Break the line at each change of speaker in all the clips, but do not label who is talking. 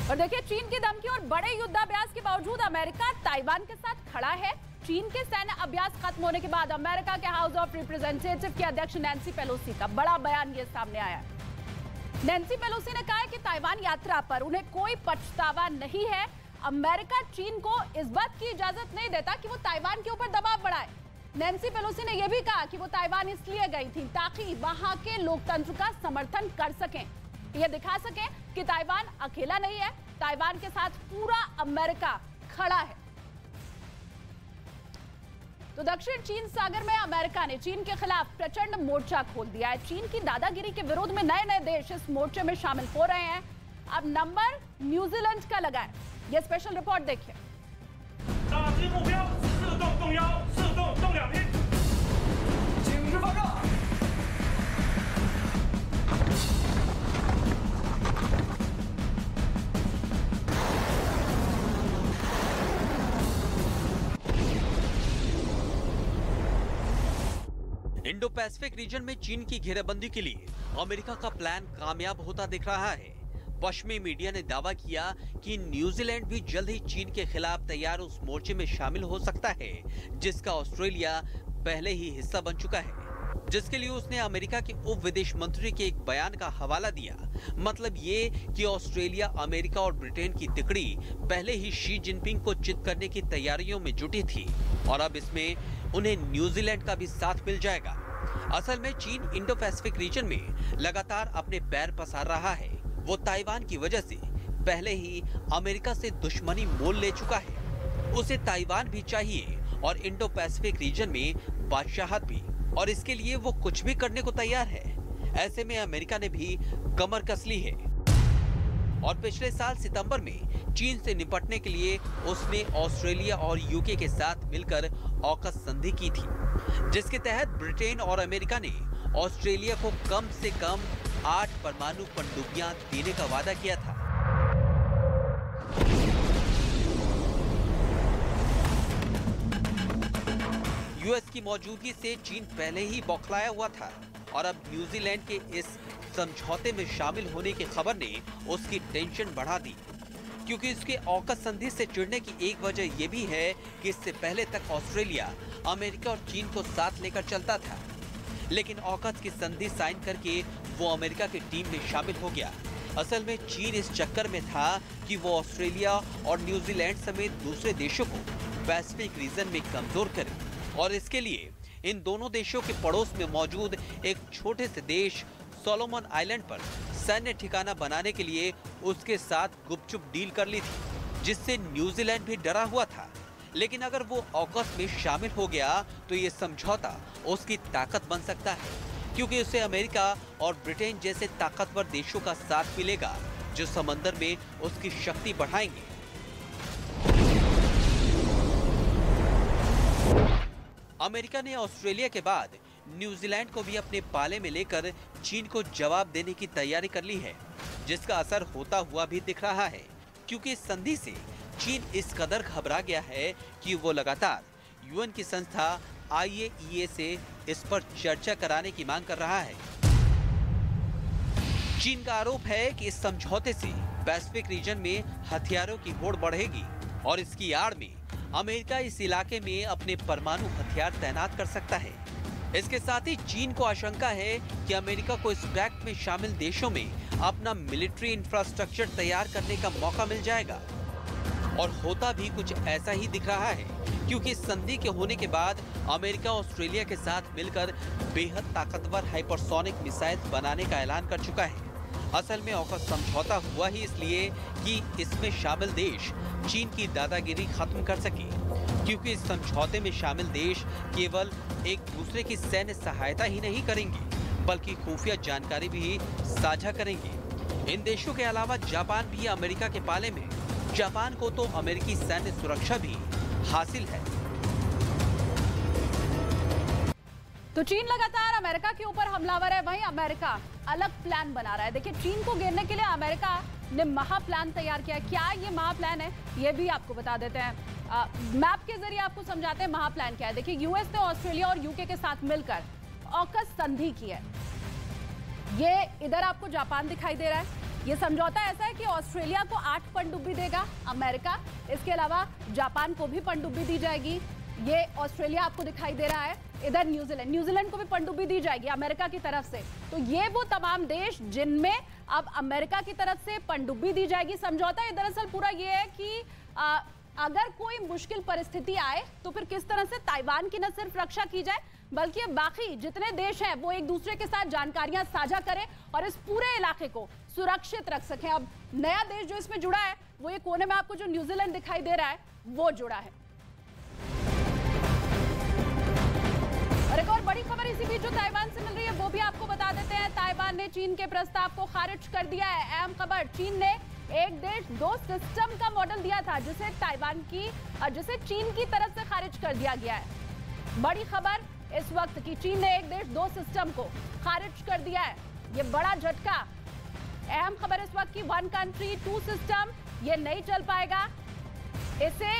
और देखिए, चीन की धमकी और बड़े युद्धाभ्यास के बावजूद अमेरिका ताइवान के साथ खड़ा है। चीन के सैन्य अभ्यास खत्म होने के बाद अमेरिका के हाउस ऑफ रिप्रेजेंटेटिव के अध्यक्ष नैन्सी पेलोसी का बड़ा बयान ये सामने आया है। नैन्सी पेलोसी ने कहा है कि ताइवान यात्रा पर उन्हें कोई पछतावा नहीं है। अमेरिका चीन को इस बात की इजाजत नहीं देता कि वो ताइवान के ऊपर दबाव बढ़ाए। नैन्सी पेलोसी ने यह भी कहा कि वो ताइवान इसलिए गई थी ताकि वहां के लोकतंत्र का समर्थन कर सकें, ये दिखा सकें कि ताइवान अकेला नहीं है, ताइवान के साथ पूरा अमेरिका खड़ा है। तो दक्षिण चीन सागर में अमेरिका ने चीन के खिलाफ प्रचंड मोर्चा खोल दिया है। चीन की दादागिरी के विरोध में नए नए देश इस मोर्चे में शामिल हो रहे हैं। अब नंबर न्यूजीलैंड का लगा है। यह स्पेशल रिपोर्ट देखिए।
इंडो पैसिफिक रीजन में चीन की घेराबंदी के लिए अमेरिका का प्लान कामयाब होता दिख रहा है। पश्चिमी मीडिया ने दावा किया कि न्यूजीलैंड भी जल्द ही चीन के खिलाफ तैयार उस मोर्चे में शामिल हो सकता है जिसका ऑस्ट्रेलिया पहले ही हिस्सा बन चुका है, जिसके लिए उसने अमेरिका के उप विदेश मंत्री के एक बयान का हवाला दिया। मतलब ये कि ऑस्ट्रेलिया, अमेरिका और ब्रिटेन की तिकड़ी पहले ही शी जिनपिंग को चित करने की तैयारियों में जुटी थी और अब इसमें उन्हें न्यूजीलैंड का भी साथ मिल जाएगा। असल में चीन इंडो पैसिफिक रीजन में लगातार अपने पैर पसार रहा है। वो ताइवान की वजह से पहले ही अमेरिका से दुश्मनी मोल ले चुका है। उसे ताइवान भी चाहिए और इंडो पैसिफिक रीजन में बादशाहत भी, और इसके लिए वो कुछ भी करने को तैयार है। ऐसे में अमेरिका ने भी कमर कस ली है और पिछले साल सितंबर में चीन से निपटने के लिए उसने ऑस्ट्रेलिया और यूके के साथ मिलकर ऑकस संधि की थी, जिसके तहत ब्रिटेन और अमेरिका ने ऑस्ट्रेलिया को कम से कम 8 परमाणु पनडुब्बियां देने का वादा किया था। यूएस की मौजूदगी से चीन पहले ही बौखलाया हुआ था और अब न्यूजीलैंड के इस समझौते में शामिल होने की खबर ने उसकी टेंशन बढ़ा दी, क्योंकि इसके ऑकस संधि से चिढ़ने की एक वजह यह भी है कि इससे पहले तक ऑस्ट्रेलिया अमेरिका और चीन को साथ लेकर चलता था, लेकिन ऑकस की संधि साइन करके वो अमेरिका की टीम में शामिल हो गया। असल में चीन इस चक्कर में था कि वो ऑस्ट्रेलिया और न्यूजीलैंड समेत दूसरे देशों को पैसिफिक रीजन में कमजोर करे और इसके लिए इन दोनों देशों के पड़ोस में मौजूद एक छोटे से देश सोलोमन आइलैंड पर सैन्य ठिकाना बनाने के लिए उसके साथ गुपचुप डील कर ली थी, जिससे न्यूजीलैंड भी डरा हुआ था। लेकिन अगर वो ऑकस में शामिल हो गया तो ये समझौता उसकी ताकत बन सकता है, क्योंकि उसे अमेरिका और ब्रिटेन जैसे ताकतवर देशों का साथ मिलेगा जो समंदर में उसकी शक्ति बढ़ाएंगे। अमेरिका ने ऑस्ट्रेलिया के बाद न्यूजीलैंड को भी अपने पाले में लेकर चीन को जवाब देने की तैयारी कर ली है, जिसका असर होता हुआ भी दिख रहा है, क्योंकि इस संधि से चीन इस कदर घबरा गया है कि वो लगातार यूएन की संस्था IAEA से इस पर चर्चा कराने की मांग कर रहा है। चीन का आरोप है कि इस समझौते से पैसिफिक रीजन में हथियारों की होड़ बढ़ेगी और इसकी आड़ में अमेरिका इस इलाके में अपने परमाणु हथियार तैनात कर सकता है। इसके साथ ही चीन को आशंका है कि अमेरिका को इस पैक्ट में शामिल देशों में अपना मिलिट्री इंफ्रास्ट्रक्चर तैयार करने का मौका मिल जाएगा, और होता भी कुछ ऐसा ही दिख रहा है, क्योंकि इस संधि के होने के बाद अमेरिका ऑस्ट्रेलिया के साथ मिलकर बेहद ताकतवर हाइपरसोनिक मिसाइल बनाने का ऐलान कर चुका है। असल में ऑकस समझौता हुआ ही इसलिए कि इसमें शामिल देश चीन की दादागिरी खत्म कर सके, क्योंकि इस समझौते में शामिल देश केवल एक दूसरे की सैन्य सहायता ही नहीं करेंगे बल्कि खुफिया जानकारी भी साझा करेंगे। इन देशों के अलावा जापान भी अमेरिका के पाले में। जापान को तो अमेरिकी सैन्य सुरक्षा भी हासिल है।
तो चीन लगातार अमेरिका के ऊपर हमलावर है, वहीं अमेरिका अलग प्लान बना रहा है। देखिए, चीन को घेरने के लिए अमेरिका ने महा प्लान तैयार किया। क्या ये महा प्लान है, ये भी आपको बता देते हैं। मैप के जरिए आपको समझाते हैं महा प्लान क्या है। देखिए, यूएस ने ऑस्ट्रेलिया और यूके के साथ मिलकर ऑकस संधि की है। ये इधर आपको जापान दिखाई दे रहा है, ये समझौता ऐसा है कि ऑस्ट्रेलिया को 8 पनडुब्बी देगा अमेरिका, इसके अलावा जापान को भी पनडुब्बी दी जाएगी। ये ऑस्ट्रेलिया आपको दिखाई दे रहा है, इधर न्यूजीलैंड को भी पनडुब्बी दी जाएगी अमेरिका की तरफ से। तो ये वो तमाम देश जिनमें अब अमेरिका की तरफ से पनडुब्बी दी जाएगी। समझौता ये दरअसल पूरा ये है कि अगर कोई मुश्किल परिस्थिति आए तो फिर किस तरह से ताइवान की न सिर्फ रक्षा की जाए बल्कि बाकी जितने देश हैं वो एक दूसरे के साथ जानकारियां साझा करें और इस पूरे इलाके को सुरक्षित रख सकें। अब नया देश जो इसमें जुड़ा है वो ये कोने में आपको जो न्यूजीलैंड दिखाई दे रहा है वो जुड़ा है। और एक और बड़ी खबर इसी बीच जो ताइवान से मिल रही है वो भी आपको बता देते हैं। ताइवान ने चीन के प्रस्ताव को खारिज कर दिया है। अहम खबर, चीन ने एक देश दो सिस्टम का मॉडल दिया था जिसे चीन की तरफ से खारिज कर दिया गया है। बड़ी खबर इस वक्त कि चीन ने एक देश दो सिस्टम को खारिज कर दिया है, ये बड़ा झटका। अहम खबर इस वक्त की 1 कंट्री 2 सिस्टम ये नहीं चल पाएगा। इसे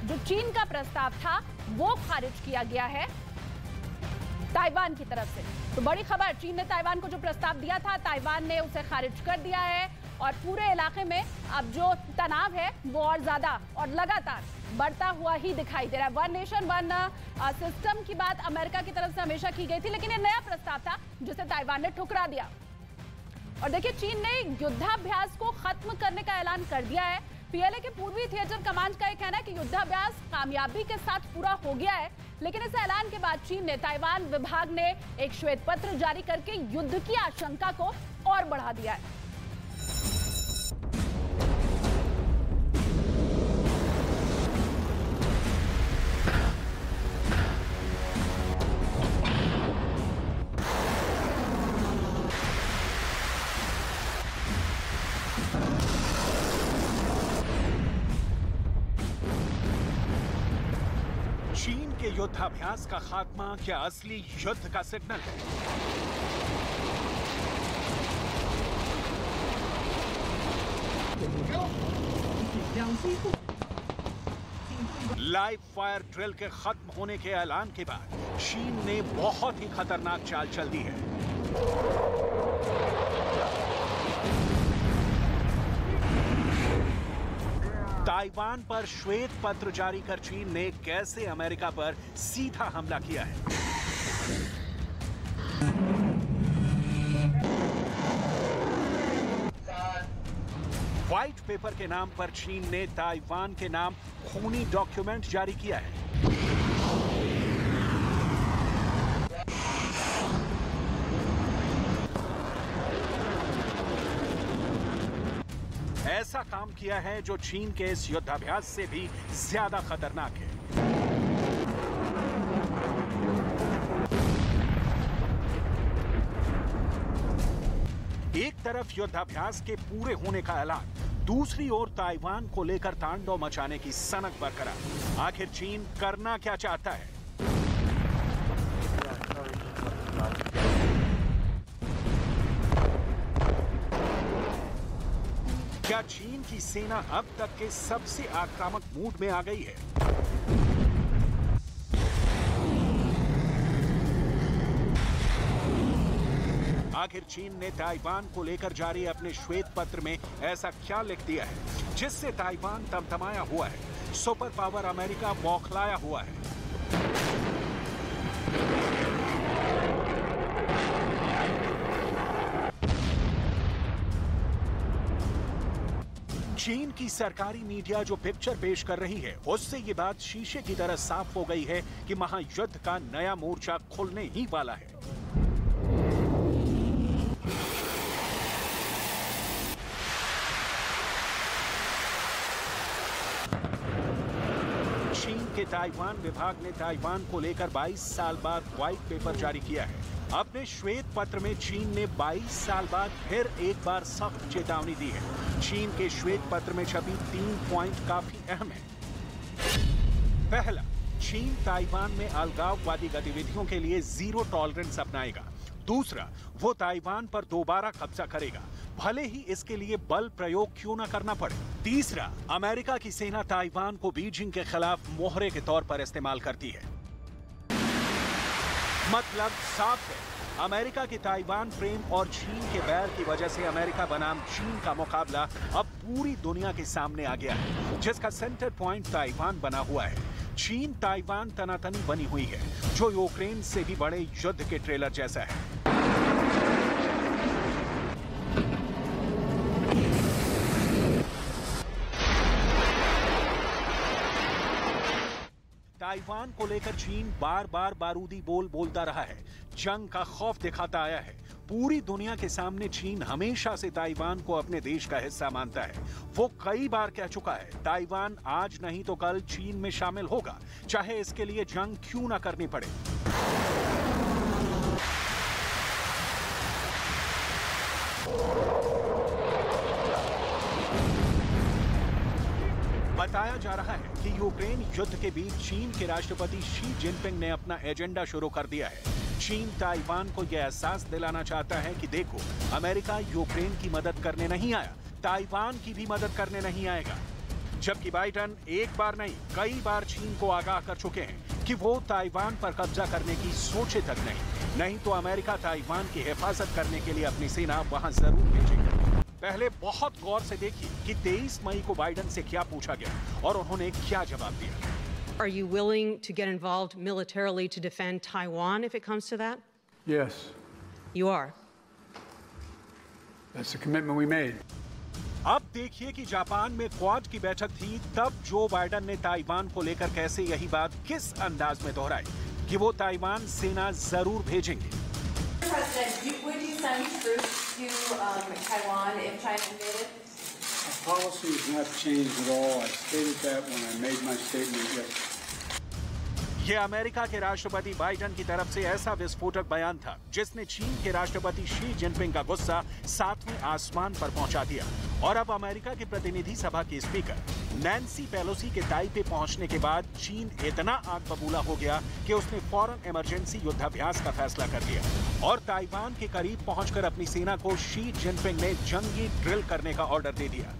जो चीन का प्रस्ताव था वो खारिज किया गया है ताइवान की तरफ से। तो बड़ी खबर, चीन ने ताइवान को जो प्रस्ताव दिया था ताइवान ने उसे खारिज कर दिया है और पूरे इलाके में अब जो तनाव है वो और ज्यादा और लगातार बढ़ता हुआ ही दिखाई दे रहा है। 1 नेशन 1 सिस्टम की बात अमेरिका की तरफ से हमेशा की गई थी, लेकिन ये नया प्रस्ताव था जिसे ताइवान ने ठुकरा दिया। और देखिए, चीन ने युद्धाभ्यास को खत्म करने का ऐलान कर दिया है। पीएलए के पूर्वी थिएटर कमांड का यह कहना है कि युद्धाभ्यास कामयाबी के साथ पूरा हो गया है, लेकिन इस ऐलान के बाद चीन ने ताइवान विभाग ने एक श्वेत पत्र जारी करके युद्ध की आशंका को और बढ़ा दिया है।
चीन के युद्धाभ्यास का खात्मा क्या असली युद्ध का सिग्नल है? लाइव फायर ड्रिल के खत्म होने के ऐलान के बाद चीन ने बहुत ही खतरनाक चाल चल दी है। ताइवान पर श्वेत पत्र जारी कर चीन ने कैसे अमेरिका पर सीधा हमला किया है? व्हाइट पेपर के नाम पर चीन ने ताइवान के नाम खूनी डॉक्यूमेंट जारी किया है। ऐसा काम किया है जो चीन के इस युद्धाभ्यास से भी ज्यादा खतरनाक है। एक तरफ युद्धाभ्यास के पूरे होने का ऐलान, दूसरी ओर ताइवान को लेकर तांडव मचाने की सनक बरकरार। आखिर चीन करना क्या चाहता है? क्या चीन की सेना अब तक के सबसे आक्रामक मूड में आ गई है? आखिर चीन ने ताइवान को लेकर जारी अपने श्वेत पत्र में ऐसा क्या लिख दिया है जिससे ताइवान तमतमाया हुआ है, सुपर पावर अमेरिका बौखलाया हुआ है? चीन की सरकारी मीडिया जो पिक्चर पेश कर रही है उससे ये बात शीशे की तरह साफ हो गई है कि महायुद्ध का नया मोर्चा खुलने ही वाला है। चीन के ताइवान विभाग ने ताइवान को लेकर 22 साल बाद व्हाइट पेपर जारी किया है। अपने श्वेत पत्र में चीन ने 22 साल बाद फिर एक बार सख्त चेतावनी दी है। चीन के श्वेत पत्र में छपी 3 पॉइंट काफी अहम है। पहला, चीन ताइवान में अलगाववादी गतिविधियों के लिए जीरो टॉलरेंस अपनाएगा। दूसरा, वो ताइवान पर दोबारा कब्जा करेगा, भले ही इसके लिए बल प्रयोग क्यों न करना पड़े। तीसरा, अमेरिका की सेना ताइवान को बीजिंग के खिलाफ मोहरे के तौर पर इस्तेमाल करती है। मतलब साफ है, अमेरिका के ताइवान प्रेम और चीन के बैर की वजह से अमेरिका बनाम चीन का मुकाबला अब पूरी दुनिया के सामने आ गया है, जिसका सेंटर पॉइंट ताइवान बना हुआ है। चीन ताइवान तनातनी बनी हुई है, जो यूक्रेन से भी बड़े युद्ध के ट्रेलर जैसा है। ताइवान को लेकर चीन बार बार बारूदी बोल बोलता रहा है, जंग का खौफ दिखाता आया है। पूरी दुनिया के सामने चीन हमेशा से ताइवान को अपने देश का हिस्सा मानता है। वो कई बार कह चुका है, ताइवान आज नहीं तो कल चीन में शामिल होगा, चाहे इसके लिए जंग क्यों ना करनी पड़े। बताया जा रहा है कि यूक्रेन युद्ध के बीच चीन के राष्ट्रपति शी जिनपिंग ने अपना एजेंडा शुरू कर दिया है। चीन ताइवान को यह एहसास दिलाना चाहता है कि देखो, अमेरिका यूक्रेन की मदद करने नहीं आया, ताइवान की भी मदद करने नहीं आएगा। जबकि बाइडेन एक बार नहीं, कई बार चीन को आगाह कर चुके हैं कि वो ताइवान पर कब्जा करने की सोचे तक नहीं तो अमेरिका ताइवान की हिफाजत करने के लिए अपनी सेना वहां जरूर भेजेगा। पहले बहुत गौर से देखिए कि 23 मई को बाइडेन से क्या पूछा गया और उन्होंने क्या जवाब दिया।
Are you willing to get involved militarily to defend Taiwan if it comes to that?
Yes.
You are.
That's the commitment we made.
अब देखिए कि जापान में क्वाड की बैठक थी, तब जो बाइडेन ने ताइवान को लेकर कैसे यही बात किस अंदाज में दोहराई कि वो ताइवान सेना जरूर भेजेंगे।
President, would you send troops to Taiwan if China invaded?
Our policy has not changed at all. I stated that when I made my statement yesterday.
ये अमेरिका के राष्ट्रपति बाइडेन की तरफ से ऐसा विस्फोटक बयान था जिसने चीन के राष्ट्रपति शी जिनपिंग का गुस्सा 7वें आसमान पर पहुंचा दिया। और अब अमेरिका के प्रतिनिधि सभा की स्पीकर नैन्सी पेलोसी के ताइपे पहुंचने के बाद चीन इतना आग बबूला हो गया कि उसने फौरन इमरजेंसी युद्धाभ्यास का फैसला कर दिया और ताइवान के करीब पहुंचकर अपनी सेना को शी जिनपिंग ने जंगी ड्रिल करने का ऑर्डर दे दिया।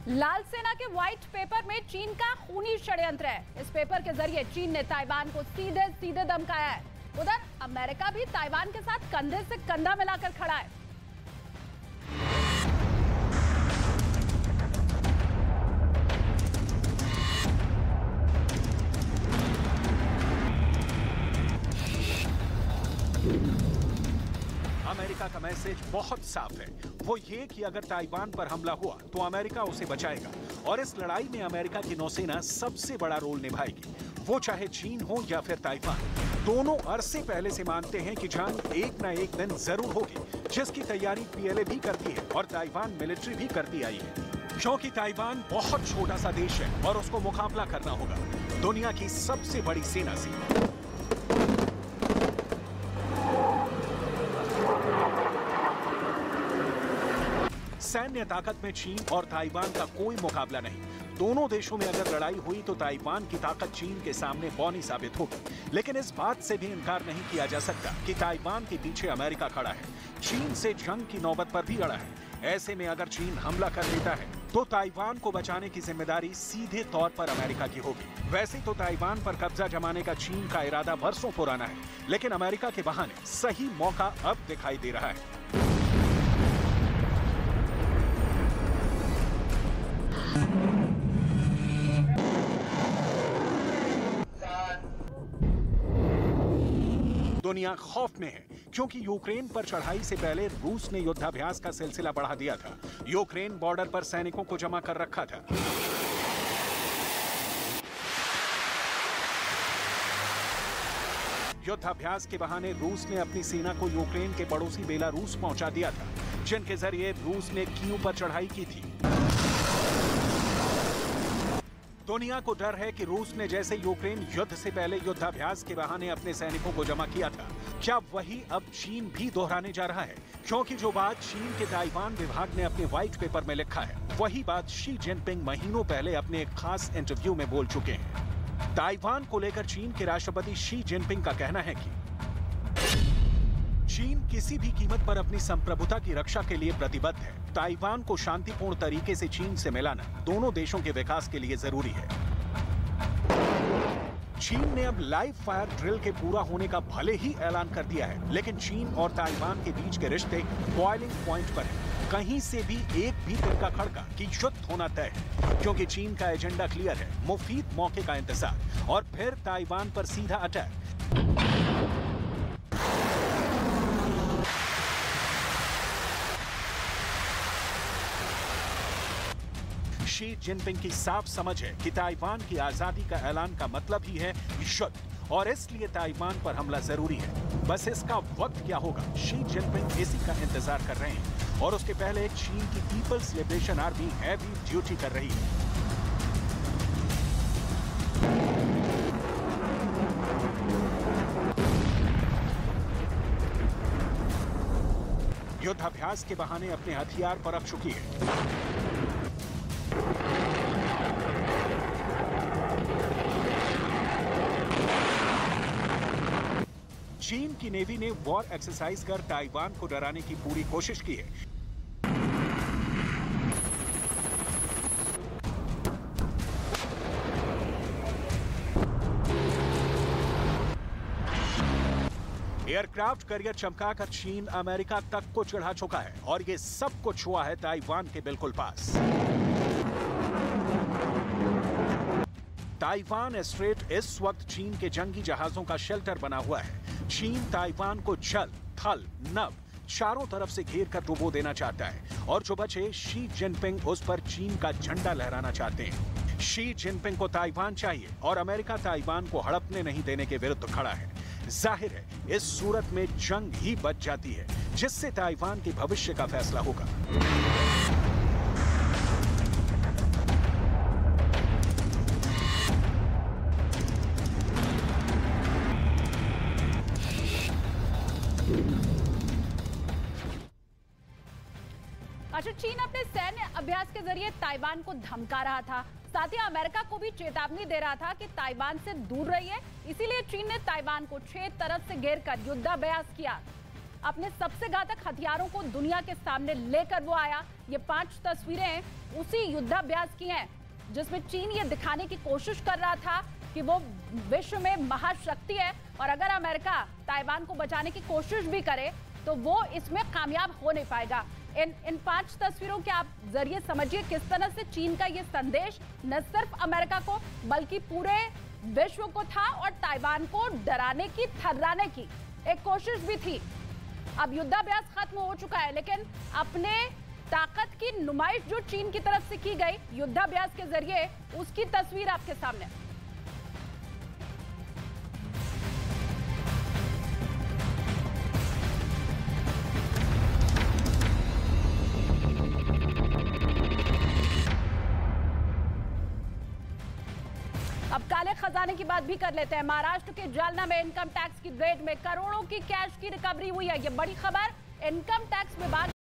लाल सेना के व्हाइट पेपर में चीन का खूनी षड्यंत्र है। इस पेपर के जरिए चीन ने ताइवान को सीधे सीधे धमकाया है। उधर अमेरिका भी ताइवान के साथ कंधे से कंधा मिलाकर खड़ा है।
अमेरिका का मैसेज बहुत साफ है, वो ये कि अगर ताइवान पर हमला हुआ तो अमेरिका उसे बचाएगा और इस लड़ाई में अमेरिका की नौसेना सबसे बड़ा रोल निभाएगी। वो चाहे चीन हो या फिर ताइवान, दोनों अरसे पहले से मानते हैं कि जंग एक न एक दिन जरूर होगी, जिसकी तैयारी पीएलए भी करती है और ताइवान मिलिट्री भी करती आई है। क्योंकि ताइवान बहुत छोटा सा देश है और उसको मुकाबला करना होगा दुनिया की सबसे बड़ी सेना से। सैन्य ताकत में चीन और ताइवान का कोई मुकाबला नहीं। दोनों देशों में अगर लड़ाई हुई तो ताइवान की ताकत चीन के सामने बौनी साबित होगी। लेकिन इस बात से भी इनकार नहीं किया जा सकता कि ताइवान के पीछे अमेरिका खड़ा है, चीन से जंग की नौबत पर भी अड़ा है। ऐसे में अगर चीन हमला कर देता है तो ताइवान को बचाने की जिम्मेदारी सीधे तौर पर अमेरिका की होगी। वैसे तो ताइवान पर कब्जा जमाने का चीन का इरादा बरसों पुराना है, लेकिन अमेरिका के बहाने सही मौका अब दिखाई दे रहा है। दुनिया खौफ में है क्योंकि यूक्रेन पर चढ़ाई से पहले रूस ने युद्धाभ्यास का सिलसिला बढ़ा दिया था। यूक्रेन बॉर्डर पर सैनिकों को जमा कर रखा था। युद्धाभ्यास के बहाने रूस ने अपनी सेना को यूक्रेन के पड़ोसी बेलारूस पहुंचा दिया था, जिनके जरिए रूस ने कीव पर चढ़ाई की थी। दुनिया को डर है कि रूस ने जैसे यूक्रेन युद्ध से पहले युद्धाभ्यास के बहाने अपने सैनिकों को जमा किया था, क्या वही अब चीन भी दोहराने जा रहा है? क्योंकि जो बात चीन के ताइवान विभाग ने अपने व्हाइट पेपर में लिखा है, वही बात शी जिनपिंग महीनों पहले अपने एक खास इंटरव्यू में बोल चुके हैं। ताइवान को लेकर चीन के राष्ट्रपति शी जिनपिंग का कहना है कि चीन किसी भी कीमत पर अपनी संप्रभुता की रक्षा के लिए प्रतिबद्ध है। ताइवान को शांतिपूर्ण तरीके से चीन से मिलाना दोनों देशों के विकास के लिए जरूरी है। चीन ने अब लाइव फायर ड्रिल के पूरा होने का भले ही ऐलान कर दिया है, लेकिन चीन और ताइवान के बीच के रिश्ते बॉइलिंग पॉइंट पर हैं। कहीं से भी एक भी तिनका खड़का कि युद्ध होना तय है, क्योंकि चीन का एजेंडा क्लियर है, मुफीद मौके का इंतजार और फिर ताइवान पर सीधा अटैक। शी जिनपिंग की साफ समझ है कि ताइवान की आजादी का ऐलान का मतलब ही है युद्ध, और इसलिए ताइवान पर हमला जरूरी है। बस इसका वक्त क्या होगा, शी जिनपिंग इसी का इंतजार कर रहे हैं। और उसके पहले चीन की people's liberation army heavy duty कर रही है। युद्धाभ्यास के बहाने अपने हथियार परख चुकी है। चीन की नेवी ने वॉर एक्सरसाइज कर ताइवान को डराने की पूरी कोशिश की है। एयरक्राफ्ट करियर चमकाकर चीन अमेरिका तक को चढ़ा चुका है, और ये सब कुछ हुआ है ताइवान के बिल्कुल पास। ताइवान स्ट्रेट इस वक्त चीन के जंगी जहाजों का शेल्टर बना हुआ है। चीन ताइवान को जल, थल, नभ चारों तरफ से घेर कर डुबो देना चाहता है, और जो बचे शी जिनपिंग उस पर चीन का झंडा लहराना चाहते हैं। शी जिनपिंग को ताइवान चाहिए और अमेरिका ताइवान को हड़पने नहीं देने के विरुद्ध खड़ा है। जाहिर है इस सूरत में जंग ही बच जाती है, जिससे ताइवान के भविष्य का फैसला होगा।
अच्छा, चीन अपने सैन्य अभ्यास के जरिए ताइवान को धमका रहा था, साथ ही अमेरिका को भी चेतावनी दे रहा था कि ताइवान से दूर रहिए। इसीलिए चीन ने ताइवान को 6 तरफ से घेरकर युद्धाभ्यास किया। अपने सबसे घातक हथियारों को दुनिया के सामने लेकर वो आया। ये 5 तस्वीरें उसी युद्धाभ्यास की हैं, जिसमें चीन ये दिखाने की कोशिश कर रहा था कि वो विश्व में महाशक्ति है, और अगर अमेरिका ताइवान को बचाने की कोशिश भी करे तो वो इसमें कामयाब हो नहीं पाएगा। इन 5 तस्वीरों के आप जरिए समझिए किस तरह से चीन का ये संदेश न सिर्फ अमेरिका को बल्कि पूरे विश्व को था, और ताइवान को डराने की, थर्राने की एक कोशिश भी थी। अब युद्धाभ्यास खत्म हो चुका है, लेकिन अपने ताकत की नुमाइश जो चीन की तरफ से की गई युद्धाभ्यास के जरिए, उसकी तस्वीर आपके सामने। अब काले खजाने की बात भी कर लेते हैं। महाराष्ट्र के जालना में इनकम टैक्स की रेड में करोड़ों की कैश की रिकवरी हुई है। ये बड़ी खबर। इनकम टैक्स विभाग